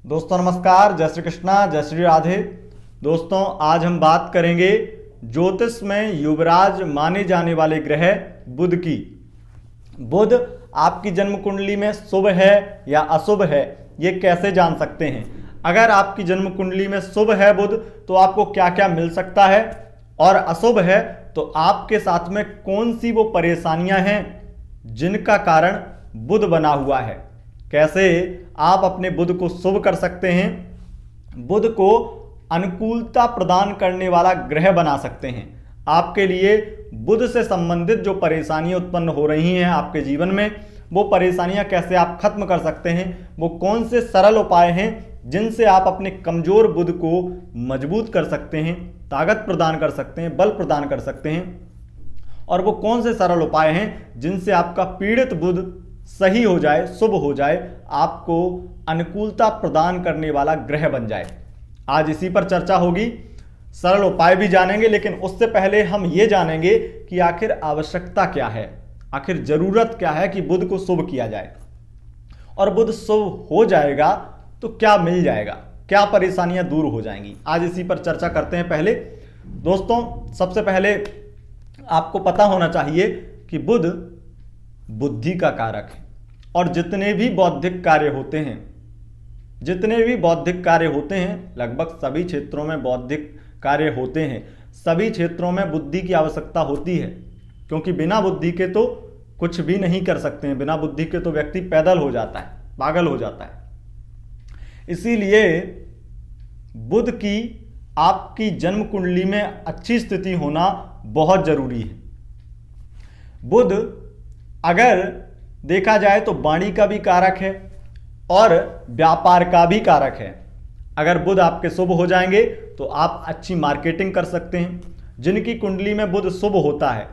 दोस्तों नमस्कार, जय श्री कृष्णा, जय श्री राधे। दोस्तों आज हम बात करेंगे ज्योतिष में युवराज माने जाने वाले ग्रह बुध की। बुध आपकी जन्म कुंडली में शुभ है या अशुभ है, ये कैसे जान सकते हैं? अगर आपकी जन्म कुंडली में शुभ है बुध तो आपको क्या क्या मिल सकता है, और अशुभ है तो आपके साथ में कौन सी वो परेशानियां हैं जिनका कारण बुध बना हुआ है। कैसे आप अपने बुध को शुभ कर सकते हैं, बुध को अनुकूलता प्रदान करने वाला ग्रह बना सकते हैं। आपके लिए बुध से संबंधित जो परेशानियां उत्पन्न हो रही हैं आपके जीवन में, वो परेशानियां कैसे आप खत्म कर सकते हैं, वो कौन से सरल उपाय हैं जिनसे आप अपने कमजोर बुध को मजबूत कर सकते हैं, ताकत प्रदान कर सकते हैं, बल प्रदान कर सकते हैं, और वो कौन से सरल उपाय हैं जिनसे आपका पीड़ित बुध सही हो जाए, शुभ हो जाए, आपको अनुकूलता प्रदान करने वाला ग्रह बन जाए। आज इसी पर चर्चा होगी। सरल उपाय भी जानेंगे, लेकिन उससे पहले हम ये जानेंगे कि आखिर आवश्यकता क्या है, आखिर जरूरत क्या है कि बुध को शुभ किया जाए। और बुध शुभ हो जाएगा तो क्या मिल जाएगा, क्या परेशानियां दूर हो जाएंगी, आज इसी पर चर्चा करते हैं। पहले दोस्तों सबसे पहले आपको पता होना चाहिए कि बुध बुद्धि का कारक है, और जितने भी बौद्धिक कार्य होते हैं, लगभग सभी क्षेत्रों में बौद्धिक कार्य होते हैं, सभी क्षेत्रों में बुद्धि की आवश्यकता होती है, क्योंकि बिना बुद्धि के तो कुछ भी नहीं कर सकते हैं। बिना बुद्धि के तो व्यक्ति पैदल हो जाता है, पागल हो जाता है। इसीलिए बुध की आपकी जन्म कुंडली में अच्छी स्थिति होना बहुत जरूरी है। बुध अगर देखा जाए तो वाणी का भी कारक है और व्यापार का भी कारक है। अगर बुध आपके शुभ हो जाएंगे तो आप अच्छी मार्केटिंग कर सकते हैं। जिनकी कुंडली में बुध शुभ होता है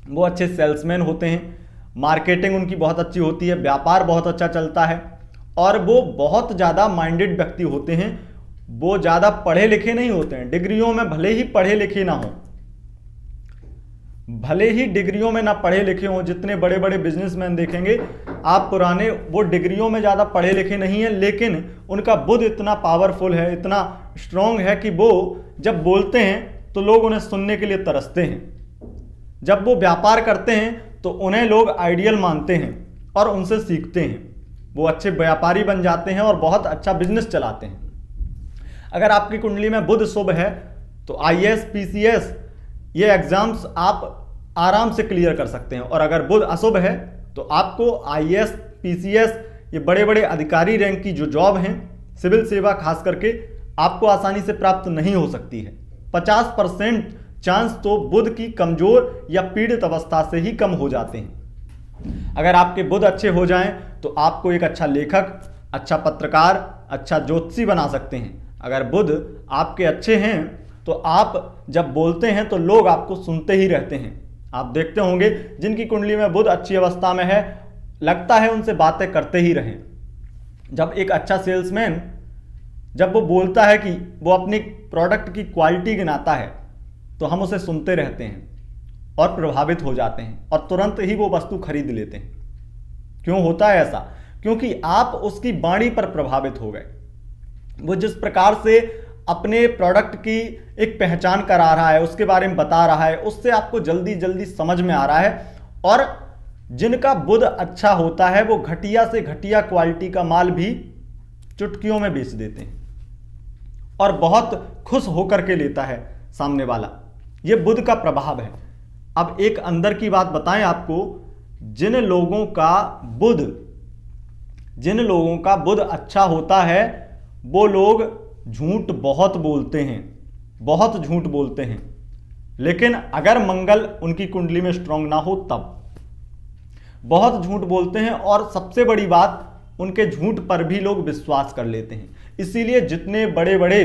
वो अच्छे सेल्समैन होते हैं, मार्केटिंग उनकी बहुत अच्छी होती है, व्यापार बहुत अच्छा चलता है, और वो बहुत ज़्यादा माइंडेड व्यक्ति होते हैं। वो ज़्यादा पढ़े लिखे नहीं होते हैं, डिग्रियों में भले ही पढ़े लिखे ना हो, भले ही डिग्रियों में ना पढ़े लिखे हों। जितने बड़े बड़े बिजनेसमैन देखेंगे आप पुराने, वो डिग्रियों में ज़्यादा पढ़े लिखे नहीं हैं, लेकिन उनका बुध इतना पावरफुल है, इतना स्ट्रांग है कि वो जब बोलते हैं तो लोग उन्हें सुनने के लिए तरसते हैं। जब वो व्यापार करते हैं तो उन्हें लोग आइडियल मानते हैं और उनसे सीखते हैं। वो अच्छे व्यापारी बन जाते हैं और बहुत अच्छा बिजनेस चलाते हैं। अगर आपकी कुंडली में बुध शुभ है तो IAS PCS ये एग्जाम्स आप आराम से क्लियर कर सकते हैं, और अगर बुध अशुभ है तो आपको IAS PCS ये बड़े बड़े अधिकारी रैंक की जो जॉब हैं, सिविल सेवा खास करके, आपको आसानी से प्राप्त नहीं हो सकती है। 50% चांस तो बुध की कमजोर या पीड़ित अवस्था से ही कम हो जाते हैं। अगर आपके बुध अच्छे हो जाएं तो आपको एक अच्छा लेखक, अच्छा पत्रकार, अच्छा ज्योतिषी बना सकते हैं। अगर बुध आपके अच्छे हैं तो आप जब बोलते हैं तो लोग आपको सुनते ही रहते हैं। आप देखते होंगे जिनकी कुंडली में बुध अच्छी अवस्था में है, लगता है उनसे बातें करते ही रहें। जब एक अच्छा सेल्समैन, जब वो बोलता है कि वो अपनी प्रोडक्ट की क्वालिटी गिनाता है, तो हम उसे सुनते रहते हैं और प्रभावित हो जाते हैं और तुरंत ही वो वस्तु खरीद लेते हैं। क्यों होता है ऐसा? क्योंकि आप उसकी वाणी पर प्रभावित हो गए। वो जिस प्रकार से अपने प्रोडक्ट की एक पहचान करा रहा है, उसके बारे में बता रहा है, उससे आपको जल्दी जल्दी समझ में आ रहा है। और जिनका बुध अच्छा होता है वो घटिया से घटिया क्वालिटी का माल भी चुटकियों में बेच देते हैं और बहुत खुश होकर के लेता है सामने वाला। ये बुध का प्रभाव है। अब एक अंदर की बात बताएं आपको, जिन लोगों का बुध अच्छा होता है वो लोग झूठ बहुत बोलते हैं, बहुत झूठ बोलते हैं। लेकिन अगर मंगल उनकी कुंडली में स्ट्रांग ना हो तब बहुत झूठ बोलते हैं, और सबसे बड़ी बात, उनके झूठ पर भी लोग विश्वास कर लेते हैं। इसीलिए जितने बड़े बड़े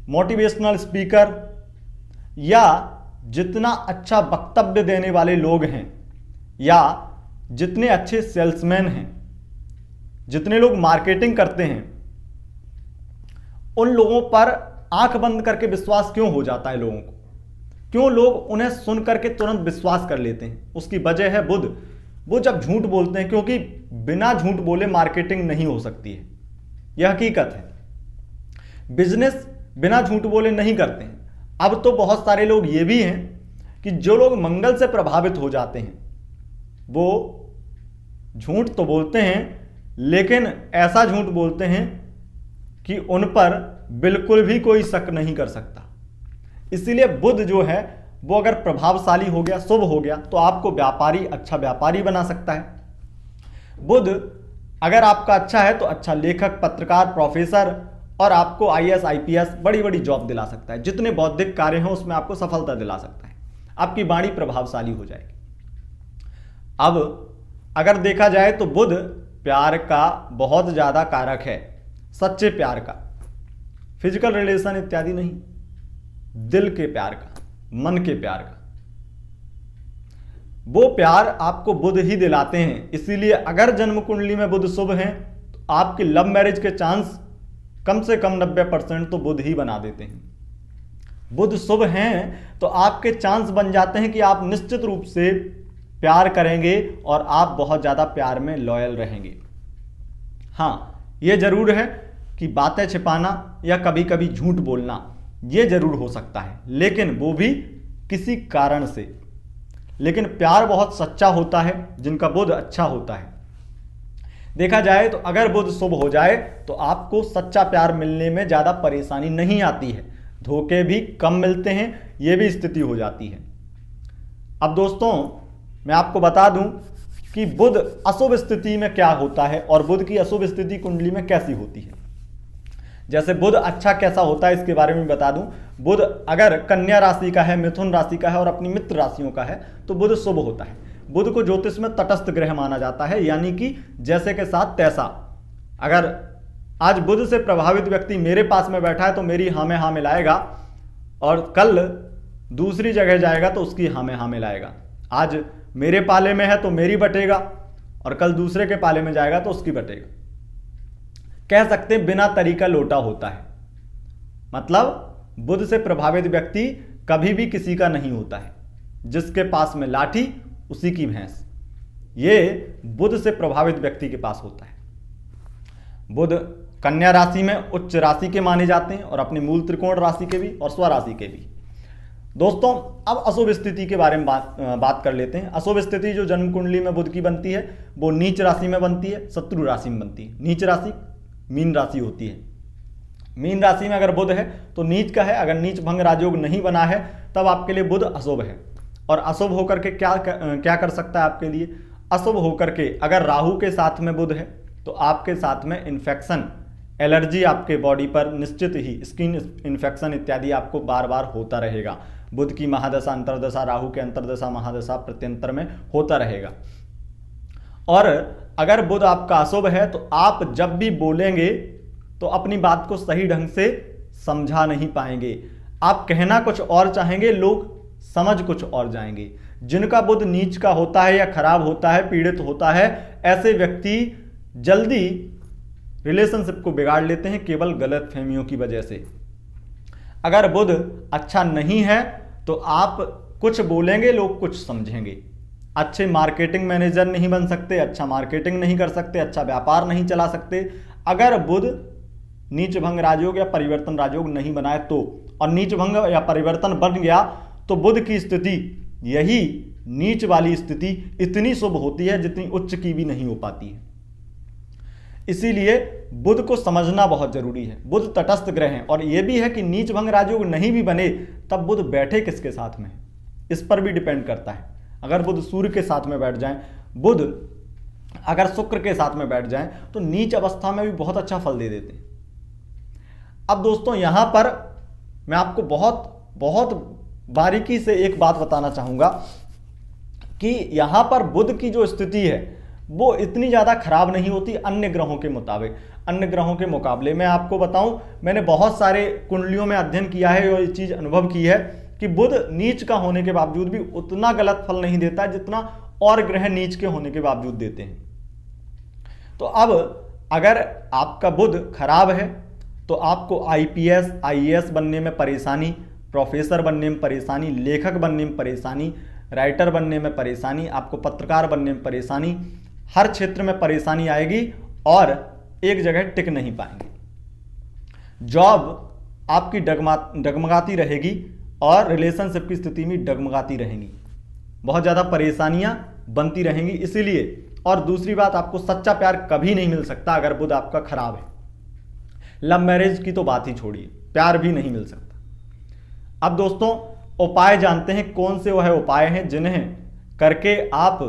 मोटिवेशनल स्पीकर या जितना अच्छा वक्तव्य देने वाले लोग हैं, या जितने अच्छे सेल्समैन हैं, जितने लोग मार्केटिंग करते हैं, उन लोगों पर आंख बंद करके विश्वास क्यों हो जाता है लोगों को? क्यों लोग उन्हें सुन करके तुरंत विश्वास कर लेते हैं? उसकी वजह है बुध। वो जब झूठ बोलते हैं, क्योंकि बिना झूठ बोले मार्केटिंग नहीं हो सकती है, यह हकीकत है। बिजनेस बिना झूठ बोले नहीं करते हैं। अब तो बहुत सारे लोग ये भी हैं कि जो लोग मंगल से प्रभावित हो जाते हैं वो झूठ तो बोलते हैं, लेकिन ऐसा झूठ बोलते हैं कि उन पर बिल्कुल भी कोई शक नहीं कर सकता। इसीलिए बुध जो है वो अगर प्रभावशाली हो गया, शुभ हो गया, तो आपको व्यापारी, अच्छा व्यापारी बना सकता है। बुध अगर आपका अच्छा है तो अच्छा लेखक, पत्रकार, प्रोफेसर और आपको आईएएस, आईपीएस बड़ी बड़ी जॉब दिला सकता है। जितने बौद्धिक कार्य हैं उसमें आपको सफलता दिला सकता है। आपकी वाणी प्रभावशाली हो जाएगी। अब अगर देखा जाए तो बुध प्यार का बहुत ज्यादा कारक है, सच्चे प्यार का, फिजिकल रिलेशन इत्यादि नहीं, दिल के प्यार का, मन के प्यार का। वो प्यार आपको बुध ही दिलाते हैं। इसीलिए अगर जन्म कुंडली में बुध शुभ है तो आपकी लव मैरिज के चांस कम से कम 90% तो बुध ही बना देते हैं। बुध शुभ हैं तो आपके चांस बन जाते हैं कि आप निश्चित रूप से प्यार करेंगे और आप बहुत ज्यादा प्यार में लॉयल रहेंगे। हाँ, यह जरूर है कि बातें छिपाना या कभी कभी झूठ बोलना यह जरूर हो सकता है, लेकिन वो भी किसी कारण से। लेकिन प्यार बहुत सच्चा होता है जिनका बुध अच्छा होता है। देखा जाए तो अगर बुध शुभ हो जाए तो आपको सच्चा प्यार मिलने में ज्यादा परेशानी नहीं आती है, धोखे भी कम मिलते हैं, यह भी स्थिति हो जाती है। अब दोस्तों मैं आपको बता दूं कि बुध अशुभ स्थिति में क्या होता है और बुध की अशुभ स्थिति कुंडली में कैसी होती है। जैसे बुध अच्छा कैसा होता है इसके बारे में बता दूं। बुध अगर कन्या राशि का है, मिथुन राशि का है और अपनी मित्र राशियों का है तो बुध शुभ होता है। बुध को ज्योतिष में तटस्थ ग्रह माना जाता है, यानी कि जैसे के साथ तैसा। अगर आज बुध से प्रभावित व्यक्ति मेरे पास में बैठा है तो मेरी हाँ में हाँ मिलाएगा, और कल दूसरी जगह जाएगा तो उसकी हाँ में हाँ मिलाएगा। आज मेरे पाले में है तो मेरी बटेगा और कल दूसरे के पाले में जाएगा तो उसकी बटेगा। कह सकते हैं बिना तरीका लोटा होता है। मतलब बुध से प्रभावित व्यक्ति कभी भी किसी का नहीं होता है। जिसके पास में लाठी उसी की भैंस, ये बुध से प्रभावित व्यक्ति के पास होता है। बुध कन्या राशि में उच्च राशि के माने जाते हैं और अपने मूल त्रिकोण राशि के भी और स्वराशि के भी। दोस्तों अब अशुभ स्थिति के बारे में बात कर लेते हैं। अशुभ स्थिति जो जन्म कुंडली में बुध की बनती है वो नीच राशि में बनती है, शत्रु राशि में बनती है। नीच राशि मीन राशि होती है। मीन राशि में अगर बुध है तो नीच का है। अगर नीच भंग राजयोग नहीं बना है तब आपके लिए बुध अशुभ है। और अशुभ होकर के क्या कर सकता है आपके लिए? अशुभ होकर के अगर राहु के साथ में बुध है तो आपके साथ में इन्फेक्शन, एलर्जी आपके बॉडी पर निश्चित ही, स्किन इन्फेक्शन इत्यादि आपको बार बार होता रहेगा। बुध की महादशा, अंतरदशा, राहु के अंतरदशा, महादशा, प्रत्यंतर में होता रहेगा। और अगर बुध आपका अशुभ है तो आप जब भी बोलेंगे तो अपनी बात को सही ढंग से समझा नहीं पाएंगे। आप कहना कुछ और चाहेंगे, लोग समझ कुछ और जाएंगे। जिनका बुध नीच का होता है या खराब होता है, पीड़ित होता है, ऐसे व्यक्ति जल्दी रिलेशनशिप को बिगाड़ लेते हैं केवल गलत फहमियों की वजह से। अगर बुध अच्छा नहीं है तो आप कुछ बोलेंगे, लोग कुछ समझेंगे। अच्छे मार्केटिंग मैनेजर नहीं बन सकते, अच्छा मार्केटिंग नहीं कर सकते, अच्छा व्यापार नहीं चला सकते अगर बुध नीच भंग राजयोग या परिवर्तन राजयोग नहीं बनाए तो। और नीच भंग या परिवर्तन बन गया तो बुध की स्थिति, यही नीच वाली स्थिति इतनी शुभ होती है जितनी उच्च की भी नहीं हो पाती है। इसीलिए बुध को समझना बहुत जरूरी है। बुध तटस्थ ग्रह है और यह भी है कि नीच भंग राजयोग नहीं भी बने तब बुध बैठे किसके साथ में, इस पर भी डिपेंड करता है। अगर बुध सूर्य के साथ में बैठ जाएं, बुध अगर शुक्र के साथ में बैठ जाएं तो नीच अवस्था में भी बहुत अच्छा फल दे देते हैं। अब दोस्तों यहां पर मैं आपको बहुत बहुत बारीकी से एक बात बताना चाहूंगा कि यहां पर बुध की जो स्थिति है वो इतनी ज्यादा खराब नहीं होती अन्य ग्रहों के मुताबिक। अन्य ग्रहों के मुकाबले मैं आपको बताऊं, मैंने बहुत सारे कुंडलियों में अध्ययन किया है और ये चीज अनुभव की है कि बुध नीच का होने के बावजूद भी उतना गलत फल नहीं देता है जितना और ग्रह नीच के होने के बावजूद देते हैं। तो अब अगर आपका बुध खराब है तो आपको आईपीएस, आईएएस बनने में परेशानी, प्रोफेसर बनने में परेशानी, लेखक बनने में परेशानी, राइटर बनने में परेशानी, आपको पत्रकार बनने में परेशानी, हर क्षेत्र में परेशानी आएगी और एक जगह टिक नहीं पाएंगे। जॉब आपकी डगमगाती रहेगी और रिलेशनशिप की स्थिति में डगमगाती रहेंगी, बहुत ज़्यादा परेशानियां बनती रहेंगी। इसीलिए और दूसरी बात, आपको सच्चा प्यार कभी नहीं मिल सकता अगर बुध आपका खराब है। लव मैरिज की तो बात ही छोड़िए, प्यार भी नहीं मिल सकता। अब दोस्तों उपाय जानते हैं, कौन से वह उपाय हैं जिन्हें करके आप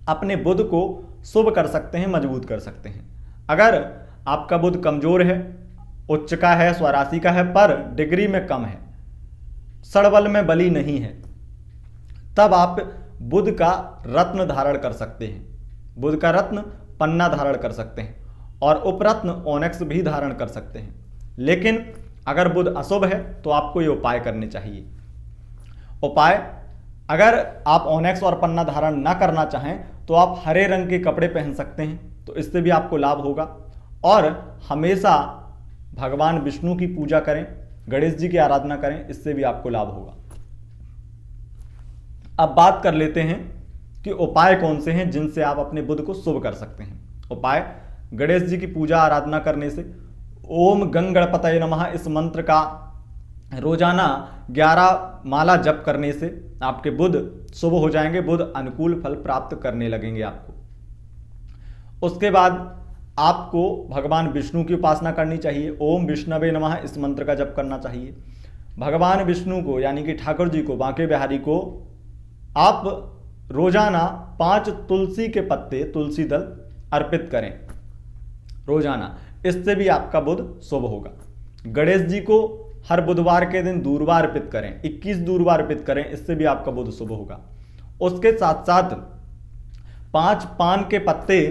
अपने बुध को शुभ कर सकते हैं, मजबूत कर सकते हैं। अगर आपका बुध कमजोर है, उच्च का है, स्वराशि का है, पर डिग्री में कम है, सड़बल में बली नहीं है, तब आप बुध का रत्न धारण कर सकते हैं। बुध का रत्न पन्ना धारण कर सकते हैं और उपरत्न ओनेक्स भी धारण कर सकते हैं। लेकिन अगर बुध अशुभ है तो आपको ये उपाय करने चाहिए। उपाय, अगर आप ओनेक्स और पन्ना धारण ना करना चाहें तो आप हरे रंग के कपड़े पहन सकते हैं, तो इससे भी आपको लाभ होगा। और हमेशा भगवान विष्णु की पूजा करें, गणेश जी की आराधना करें, इससे भी आपको लाभ होगा। अब बात कर लेते हैं कि उपाय कौन से हैं जिनसे आप अपने बुध को शुभ कर सकते हैं। उपाय, गणेश जी की पूजा आराधना करने से, ओम गंग गणपतये नमः इस मंत्र का रोजाना 11 माला जप करने से आपके बुध शुभ हो जाएंगे, बुध अनुकूल फल प्राप्त करने लगेंगे आपको। उसके बाद आपको भगवान विष्णु की उपासना करनी चाहिए, ओम विष्णवे नमः इस मंत्र का जप करना चाहिए। भगवान विष्णु को यानी कि ठाकुर जी को, बांके बिहारी को आप रोजाना 5 तुलसी के पत्ते, तुलसी दल अर्पित करें रोजाना, इससे भी आपका बुध शुभ होगा। गणेश जी को हर बुधवार के दिन दूर्वा अर्पित करें, 21 दूर्वा अर्पित करें, इससे भी आपका बुध शुभ होगा। उसके साथ साथ 5 पान के पत्ते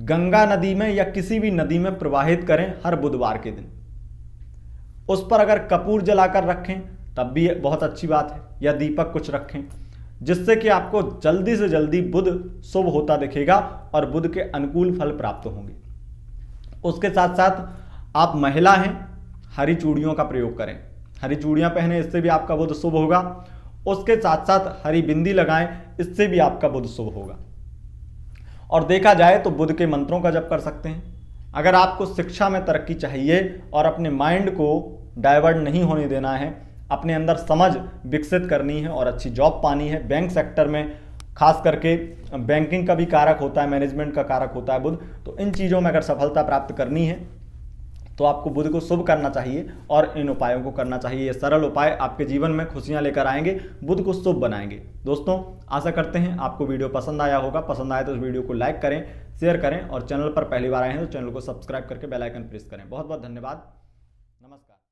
गंगा नदी में या किसी भी नदी में प्रवाहित करें हर बुधवार के दिन। उस पर अगर कपूर जलाकर रखें तब भी बहुत अच्छी बात है, या दीपक कुछ रखें, जिससे कि आपको जल्दी से जल्दी बुध शुभ होता दिखेगा और बुध के अनुकूल फल प्राप्त होंगे। उसके साथ साथ आप महिला हैं, हरी चूड़ियों का प्रयोग करें, हरी चूड़ियां पहने, इससे भी आपका बुध शुभ होगा। उसके साथ साथ हरी बिंदी लगाएं, इससे भी आपका बुध शुभ होगा। और देखा जाए तो बुध के मंत्रों का जप कर सकते हैं। अगर आपको शिक्षा में तरक्की चाहिए और अपने माइंड को डाइवर्ट नहीं होने देना है, अपने अंदर समझ विकसित करनी है और अच्छी जॉब पानी है, बैंक सेक्टर में खास करके बैंकिंग का भी कारक होता है, मैनेजमेंट का कारक होता है बुध, तो इन चीज़ों में अगर सफलता प्राप्त करनी है तो आपको बुध को शुभ करना चाहिए और इन उपायों को करना चाहिए। ये सरल उपाय आपके जीवन में खुशियां लेकर आएंगे, बुध को शुभ बनाएंगे। दोस्तों आशा करते हैं आपको वीडियो पसंद आया होगा। पसंद आए तो इस वीडियो को लाइक करें, शेयर करें और चैनल पर पहली बार आए हैं तो चैनल को सब्सक्राइब करके बेल आइकन प्रेस करें। बहुत बहुत धन्यवाद, नमस्कार।